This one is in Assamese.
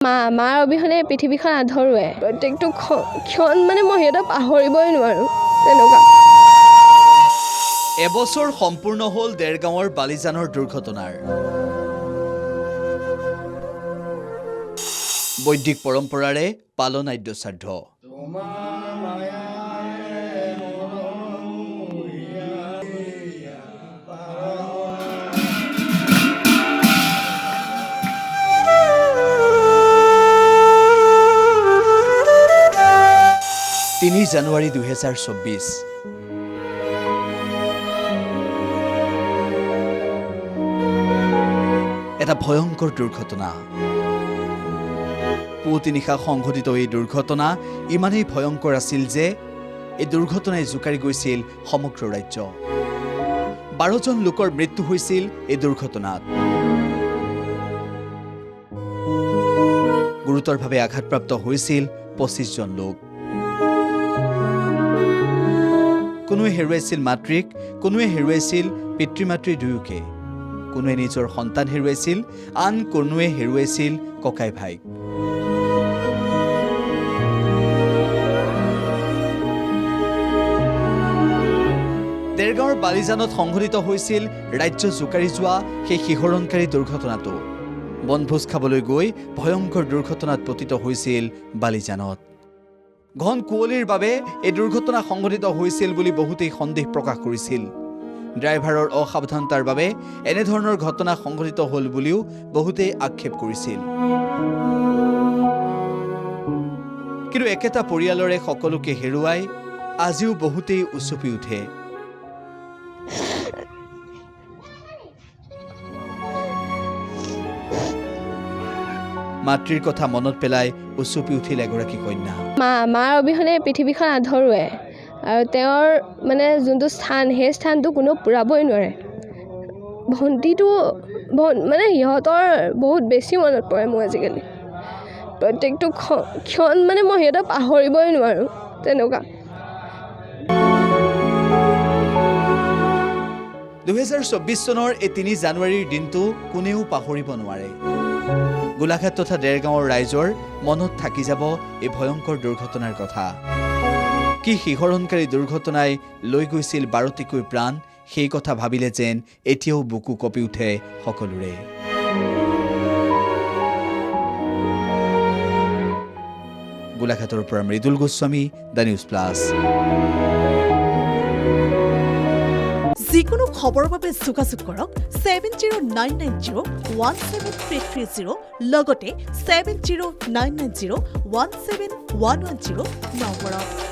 মাৰ অবিহনে পৃথিৱীখন আধৰুৱে প্ৰত্যেকটো ক্ষণ মানে মই সিহঁতক পাহৰিবই নোৱাৰোঁ তেনেকুৱা। এবছৰ সম্পূৰ্ণ হ'ল দেৰগাঁৱৰ বালিজানৰ দুৰ্ঘটনাৰ। বৈদিক পৰম্পৰাৰে পালনাদ্য শ্ৰাদ্ধ। তিনি জানুৱাৰী 2024। এটা ভয়ংকৰ দুৰ্ঘটনা। পুৱতি নিশা সংঘটিত এই দুৰ্ঘটনা ইমানেই ভয়ংকৰ আছিল যে এই দুৰ্ঘটনাই জোকাৰি গৈছিল সমগ্ৰ ৰাজ্য। 12জন লোকৰ মৃত্যু হৈছিল এই দুৰ্ঘটনাত। গুৰুতৰভাৱে আঘাতপ্ৰাপ্ত হৈছিল 25জন লোক। কোনোৱে হেৰুৱাইছিল মাতৃক, কোনোৱে হেৰুৱাইছিল পিতৃ মাতৃ দুয়োকে, কোনোৱে নিজৰ সন্তান হেৰুৱাইছিল, আন কোনোৱে হেৰুৱাইছিল ককাই ভাইক। দেৰগাঁৱৰ বালিজানত সংঘটিত হৈছিল ৰাজ্য জোকাৰি যোৱা সেই শিহৰণকাৰী দুৰ্ঘটনাটো। বনভোজ খাবলৈ গৈ ভয়ংকৰ দুৰ্ঘটনাত পতিত হৈছিল বালিজানত। ঘন কুঁৱলীৰ বাবে এই দুৰ্ঘটনা সংঘটিত হৈছিল বুলি বহুতেই সন্দেহ প্ৰকাশ কৰিছিল। ড্ৰাইভাৰৰ অসাৱধানতাৰ বাবে এনেধৰণৰ ঘটনা সংঘটিত হ'ল বুলিও বহুতেই আক্ষেপ কৰিছিল। কিন্তু একেটা পৰিয়ালৰে সকলোকে হেৰুৱাই আজিও বহুতেই উচপি উঠে। মাতৃৰ কথা মনত পেলাই উচপি উঠিল এগৰাকী কন্যা। মাৰ অবিহনে পৃথিৱীখন আধৰুৱে আৰু তেওঁৰ মানে যোনটো স্থান, সেই স্থানটো কোনেও পূৰাবই নোৱাৰে। ভণ্টিটো মানে সিহঁতৰ বহুত বেছি মনত পৰে মোৰ আজিকালি। প্ৰত্যেকটো ক্ষণ মানে মই সিহঁতক পাহৰিবই নোৱাৰোঁ তেনেকুৱা। 2024 চনৰ এই 3 জানুৱাৰীৰ দিনটো কোনেও পাহৰিব নোৱাৰে। গোলাঘাট তথা দেৰগাঁৱৰ ৰাইজৰ মনত থাকি যাব এই ভয়ংকৰ দুৰ্ঘটনাৰ কথা। কি শিহৰণকাৰী দুৰ্ঘটনাই লৈ গৈছিল 12টিকৈ প্ৰাণ, সেই কথা ভাবিলে যেন এতিয়াও বুকু কঁপি উঠে সকলোৰে। গোলাঘাটৰ পৰা Mridul Goswami, the news plus. যিকোনো খবৰৰ বাবে যোগাযোগ কৰক 7099017330 লগতে 7099017110 নম্বৰত।